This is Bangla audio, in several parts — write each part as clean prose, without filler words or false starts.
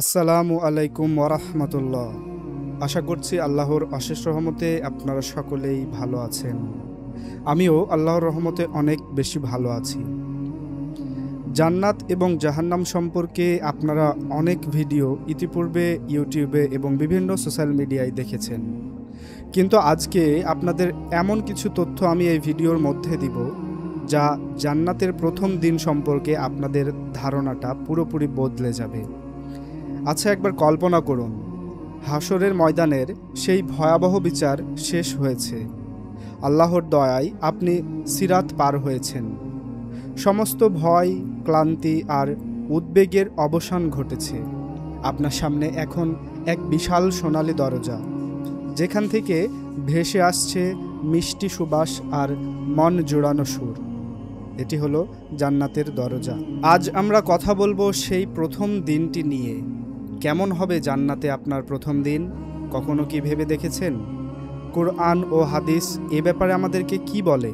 আসসালামু আলাইকুম ওরহমতুল্লাহ। আশা করছি আল্লাহর অশেষ রহমতে আপনারা সকলেই ভালো আছেন। আমিও আল্লাহর রহমতে অনেক বেশি ভালো আছি। জান্নাত এবং জাহান্নাম সম্পর্কে আপনারা অনেক ভিডিও ইতিপূর্বে ইউটিউবে এবং বিভিন্ন সোশ্যাল মিডিয়ায় দেখেছেন, কিন্তু আজকে আপনাদের এমন কিছু তথ্য আমি এই ভিডিওর মধ্যে দিব যা জান্নাতের প্রথম দিন সম্পর্কে আপনাদের ধারণাটা পুরোপুরি বদলে যাবে। আচ্ছা, একবার কল্পনা করুন, হাসরের ময়দানের সেই ভয়াবহ বিচার শেষ হয়েছে। আল্লাহর দয়ায় আপনি সিরাত পার হয়েছেন। সমস্ত ভয়, ক্লান্তি আর উদ্বেগের অবসান ঘটেছে। আপনার সামনে এখন এক বিশাল সোনালী দরজা, যেখান থেকে ভেসে আসছে মিষ্টি সুবাস আর মন জোড়ানো সুর। এটি হলো জান্নাতের দরজা। আজ আমরা কথা বলবো সেই প্রথম দিনটি নিয়ে। কেমন হবে জান্নাতে আপনার প্রথম দিন? কখনো কি ভেবে দেখেছেন? কুরআন ও হাদিস এ ব্যাপারে আমাদেরকে কি বলে?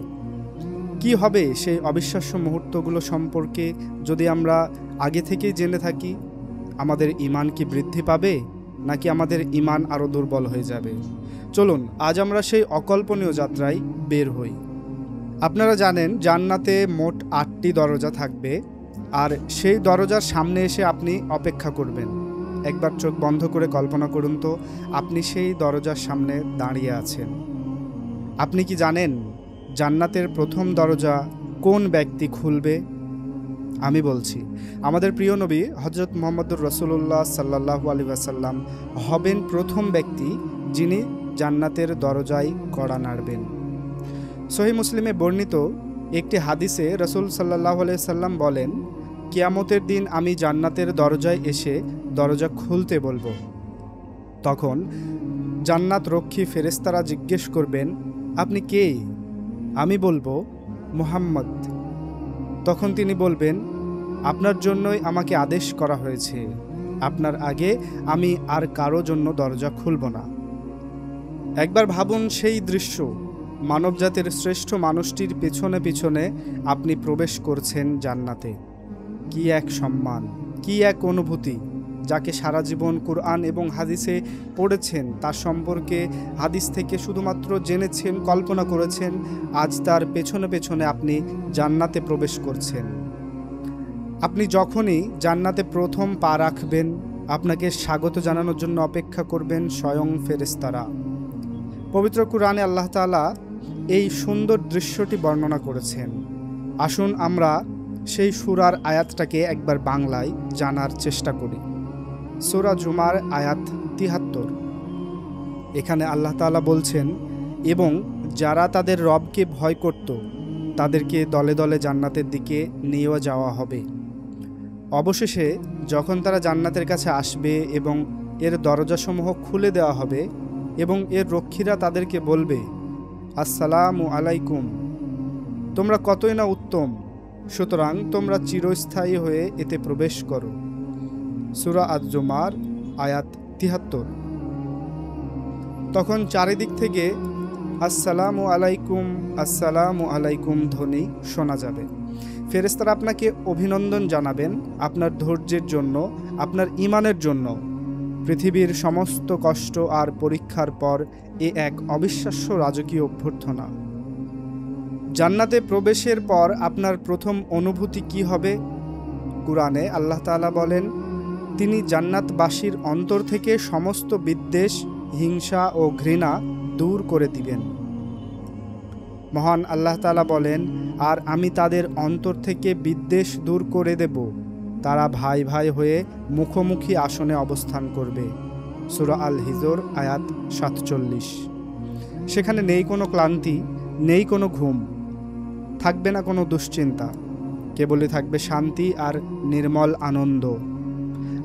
কি হবে সেই অবিশ্বাস্য মুহূর্তগুলো সম্পর্কে যদি আমরা আগে থেকেই জেনে থাকি? আমাদের ঈমান কি বৃদ্ধি পাবে, নাকি আমাদের ঈমান আরও দুর্বল হয়ে যাবে? চলুন আজ আমরা সেই অকল্পনীয় যাত্রায় বের হই। আপনারা জানেন জান্নাতে মোট 8টি দরজা থাকবে, আর সেই দরজার সামনে এসে আপনি অপেক্ষা করবেন। একবার চোখ বন্ধ করে কল্পনা করুন তো, আপনি সেই দরজার সামনে দাঁড়িয়ে আছেন। আপনি কি জানেন জান্নাতের প্রথম দরজা কোন ব্যক্তি খুলবে? আমি বলছি, আমাদের প্রিয় নবী হযরত মুহাম্মদুর রাসূলুল্লাহ সাল্লাল্লাহু আলাইহি ওয়াসাল্লাম হবেন প্রথম ব্যক্তি যিনি জান্নাতের দরজায় কড়া নাড়বেন। সহিহ মুসলিমে বর্ণিত একটি হাদিসে রাসূল সাল্লাল্লাহু আলাইহি সাল্লাম বলেন, কিয়ামতের দিন আমি জান্নাতের দরজায় এসে দরজা খুলতে বলবো। তখন জান্নাত রক্ষী ফেরেশতারা জিজ্ঞেস করবেন, আপনি কে? আমি বলবো, মুহাম্মদ। তখন তিনি বলবেন, আপনার জন্যই আমাকে আদেশ করা হয়েছে। আপনার আগে আমি আর কারো জন্য দরজা খুলব না। একবার ভাবুন সেই দৃশ্য। মানবজাতির শ্রেষ্ঠ মানুষটির পেছনে পেছনে আপনি প্রবেশ করছেন জান্নাতে। কি এক সম্মান, কি এক অনুভূতি! যাকে সারা জীবন কুরআন এবং হাদিসে পড়েছেন, তার সম্পর্কে হাদিস থেকে শুধুমাত্র জেনেছেন, কল্পনা করেছেন, আজ তার পেছনে পেছনে আপনি জান্নাতে প্রবেশ করছেন। আপনি যখনই জান্নাতে প্রথম পা রাখবেন, আপনাকে স্বাগত জানানোর জন্য অপেক্ষা করবেন স্বয়ং ফেরেশতারা। পবিত্র কুরআনে আল্লাহ তাআলা এই সুন্দর দৃশ্যটি বর্ণনা করেছেন। আসুন আমরা সেই সূরার আয়াতটাকে একবার বাংলায় জানার চেষ্টা করি। সূরা জুমার আয়াত ৭৩। এখানে আল্লাহ তাআলা বলছেন, এবং যারা তাদের রবকে ভয় করত তাদেরকে দলে দলে জান্নাতের দিকে নিয়ে যাওয়া হবে। অবশেষে যখন তারা জান্নাতের কাছে আসবে এবং এর দরজাসমূহ খুলে দেওয়া হবে এবং এর রক্ষীরা তাদেরকে বলবে, আসসালামু আলাইকুম, তোমরা কতই না উত্তম, সুতরাং তোমরা চিরস্থায়ী হয়ে এতে প্রবেশ করো। সূরা আজ-জুমার আয়াত ৭৩। তখন চারিদিক থেকে আসসালামু আলাইকুম, আসসালামু আলাইকুম ধ্বনি শোনা যাবে। ফেরেশতারা আপনাকে অভিনন্দন জানাবেন আপনার ধৈর্যের জন্য, আপনার ঈমানের জন্য। পৃথিবীর সমস্ত কষ্ট আর পরীক্ষার পর এ এক অবিশ্বাস্য রাজকীয় অভ্যর্থনা। জান্নাতে প্রবেশের পর আপনার প্রথম অনুভূতি কি হবে? কুরআনে আল্লাহ তাআলা বলেন, তিনি জান্নাতবাসীর অন্তর থেকে সমস্ত বিদ্বেষ, হিংসা ও ঘৃণা দূর করে দিবেন। মহান আল্লাহ তাআলা বলেন, আর আমি তাদের অন্তর থেকে বিদ্বেষ দূর করে দেব। তারা ভাই ভাই হয়ে মুখোমুখি আসনে অবস্থান করবে। সূরা আল হিজর আয়াত ৪৭। সেখানে নেই কোনো ক্লান্তি, নেই কোনো ঘুম, থাকবে না কোনো দুশ্চিন্তা, কেবলই থাকবে শান্তি আর নির্মল আনন্দ।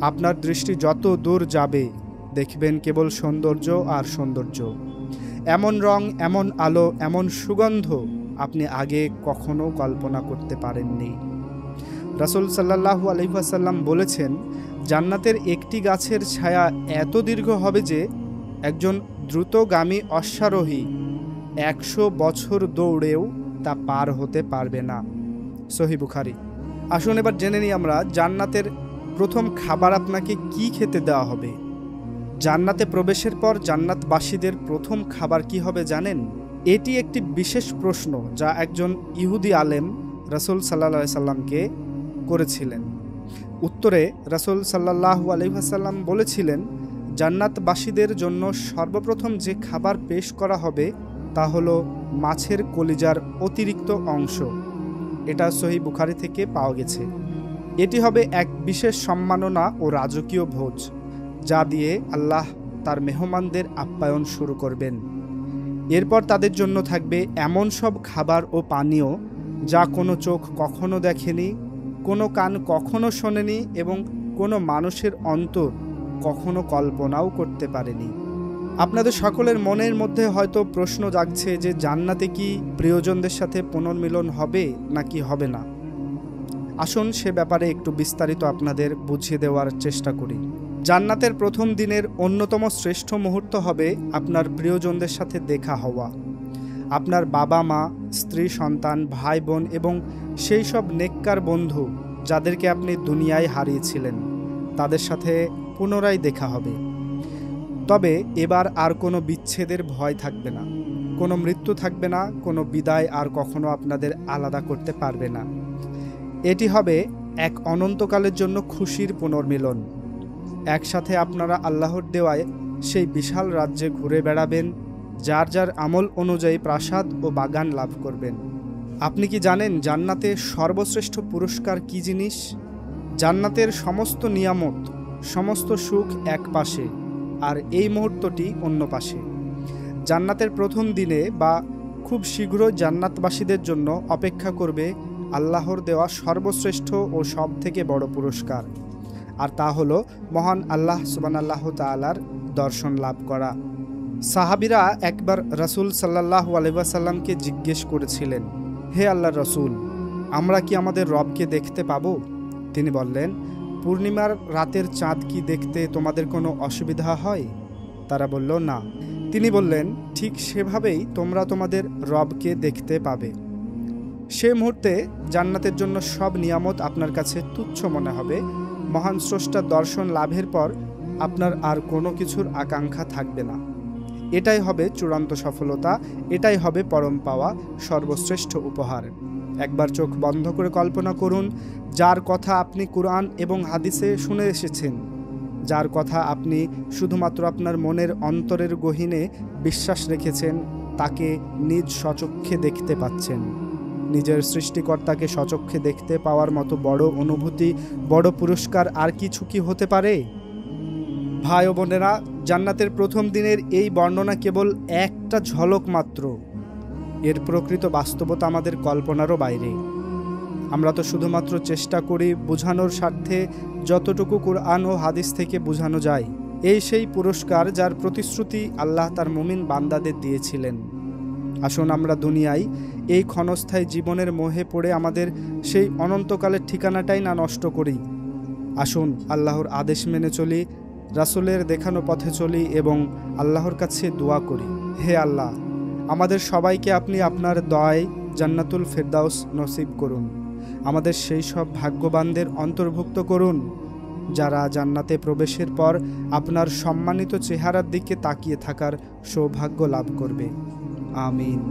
আপনার দৃষ্টি যত দূর যাবে দেখবেন কেবল সৌন্দর্য আর সৌন্দর্য। এমন রং, এমন আলো, এমন সুগন্ধ আপনি আগে কখনো কল্পনা করতে পারেননি। রাসূল সাল্লাল্লাহু আলাইহি ওয়াসাল্লাম বলেছেন, জান্নাতের একটি গাছের ছায়া এত দীর্ঘ হবে যে একজন দ্রুতগামী অশ্বারোহী ১০০ বছর দৌড়েও তা পার হতে পারবে না। সহিহ বুখারী। আসুন এবার জেনে নিই আমরা জান্নাতের প্রথম খাবার আপনাকে কি খেতে দেওয়া হবে? জান্নাতে প্রবেশের পর জান্নাতবাসীদের প্রথম খাবার কি হবে জানেন? এটি একটি বিশেষ প্রশ্ন যা একজন ইহুদি আলেম রাসূল সাল্লাল্লাহু আলাইহি সাল্লামকে করেছিলেন। উত্তরে রাসূল সাল্লাল্লাহু আলাইহি ওয়াসাল্লাম বলেছিলেন, জান্নাতবাসীদের জন্য সর্বপ্রথম যে খাবার পেশ করা হবে তা হলো মাছের কলিজার অতিরিক্ত অংশ। এটা সহিহ বুখারী থেকে পাওয়া গেছে। এটি হবে এক বিশেষ সম্মাননা ও রাজকীয় ভোজ, যা দিয়ে আল্লাহ তার মেহমানদের আপ্যায়ন শুরু করবেন। এরপর তাদের জন্য থাকবে এমন সব খাবার ও পানীয় যা কোনো চোখ কখনো দেখেনি, কোনো কান কখনো শোনেনি এবং কোনো মানুষের অন্তর কখনো কল্পনাও করতে পারেনি। আপনাদের সকলের মনের মধ্যে হয়তো প্রশ্ন জাগছে যে জান্নাতে কি প্রিয়জনদের সাথে পুনর্মিলন হবে নাকি হবে না। আসুন সে ব্যাপারে একটু বিস্তারিত আপনাদের বুঝিয়ে দেওয়ার চেষ্টা করি। জান্নাতের প্রথম দিনের অন্যতম শ্রেষ্ঠ মুহূর্ত হবে আপনার প্রিয়জনদের সাথে দেখা হওয়া। আপনার বাবা মা, স্ত্রী, সন্তান, ভাই বোন এবং সেই সব নেককার বন্ধু যাদেরকে আপনি দুনিয়ায় হারিয়েছিলেন, তাদের সাথে পুনরায় দেখা হবে। তবে এবার আর কোনো বিচ্ছেদের ভয় থাকবে না, কোনো মৃত্যু থাকবে না, কোনো বিদায় আর কখনো আপনাদের আলাদা করতে পারবে না। এটি হবে এক অনন্তকালের জন্য খুশির পুনর্মিলন। একসাথে আপনারা আল্লাহর দেওয়ায় সেই বিশাল রাজ্যে ঘুরে বেড়াবেন, যার যার আমল অনুযায়ী প্রাসাদ ও বাগান লাভ করবেন। আপনি কি জানেন জান্নাতে সর্বশ্রেষ্ঠ পুরস্কার কি জিনিস? জান্নাতের সমস্ত নিয়ামত, সমস্ত সুখ এক পাশে আর এই মুহূর্তটি অন্য পাশে। জান্নাতের প্রথম দিনে বা খুব শীঘ্রই জান্নাতবাসীদের জন্য অপেক্ষা করবে আল্লাহর দেওয়া সর্বশ্রেষ্ঠ ও সব থেকে বড় পুরস্কার, আর তা হলো মহান আল্লাহ সুবহানাহু ওয়া তাআলার দর্শন লাভ করা। সাহাবীরা একবার রাসূল সাল্লাল্লাহু আলাইহি ওয়াসাল্লামকে জিজ্ঞেস করেছিলেন, হে আল্লাহর রাসূল, আমরা কি আমাদের রবকে দেখতে পাবো? তিনি বললেন, পূর্ণিমার রাতের চাঁদ কি দেখতে তোমাদের কোনো অসুবিধা হয়? তারা বলল, না। তিনি বললেন, ঠিক সেভাবেই তোমরা তোমাদের রবকে দেখতে পাবে। সে মুহূর্তে জান্নাতের জন্য সব নিয়ামত আপনার কাছে তুচ্ছ মনে হবে। মহান স্রষ্টার দর্শন লাভের পর আপনার আর কোনো কিছুর আকাঙ্ক্ষা থাকবে না। এটাই হবে চূড়ান্ত সফলতা, এটাই হবে পরম পাওয়া, সর্বশ্রেষ্ঠ উপহার। একবার চোখ বন্ধ করে কল্পনা করুন, যার কথা আপনি কুরআন এবং হাদিসে শুনে এসেছেন, যার কথা আপনি শুধুমাত্র আপনার মনের অন্তরের গহীনে বিশ্বাস রেখেছেন, তাকে নিজ স্বচক্ষে দেখতে পাচ্ছেন। নিজের সৃষ্টিকর্তাকে স্বচক্ষে দেখতে পাওয়ার মতো বড় অনুভূতি, বড় পুরস্কার আর কিছু কি হতে পারে? ভাই ও বোনেরা, জান্নাতের প্রথম দিনের এই বর্ণনা কেবল একটা ঝলক মাত্র। এর প্রকৃত বাস্তবতা আমাদের কল্পনারও বাইরে। আমরা তো শুধুমাত্র চেষ্টা করি বোঝানোর স্বার্থে যতটুকু কুরআন ও হাদিস থেকে বোঝানো যায়। এই সেই পুরস্কার যার প্রতিশ্রুতি আল্লাহ তার মুমিন বান্দাদের দিয়েছিলেন। আসুন আমরা দুনিয়ায় এই ক্ষণস্থায়ী জীবনের মোহে পড়ে আমাদের সেই অনন্তকালের ঠিকানাটাই না নষ্ট করি। আসুন আল্লাহর আদেশ মেনে চলি, রাসূলের দেখানো পথে চলি এবং আল্লাহর কাছে দোয়া করি, হে আল্লাহ, আমাদের সবাইকে আপনি আপনার দয়ায় জান্নাতুল ফেরদাউস নসিব করুন। আমাদের সেই সব ভাগ্যবানদের অন্তর্ভুক্ত করুন যারা জান্নাতে প্রবেশের পর আপনার সম্মানিত চেহারার দিকে তাকিয়ে থাকার সৌভাগ্য লাভ করবে। আমিন।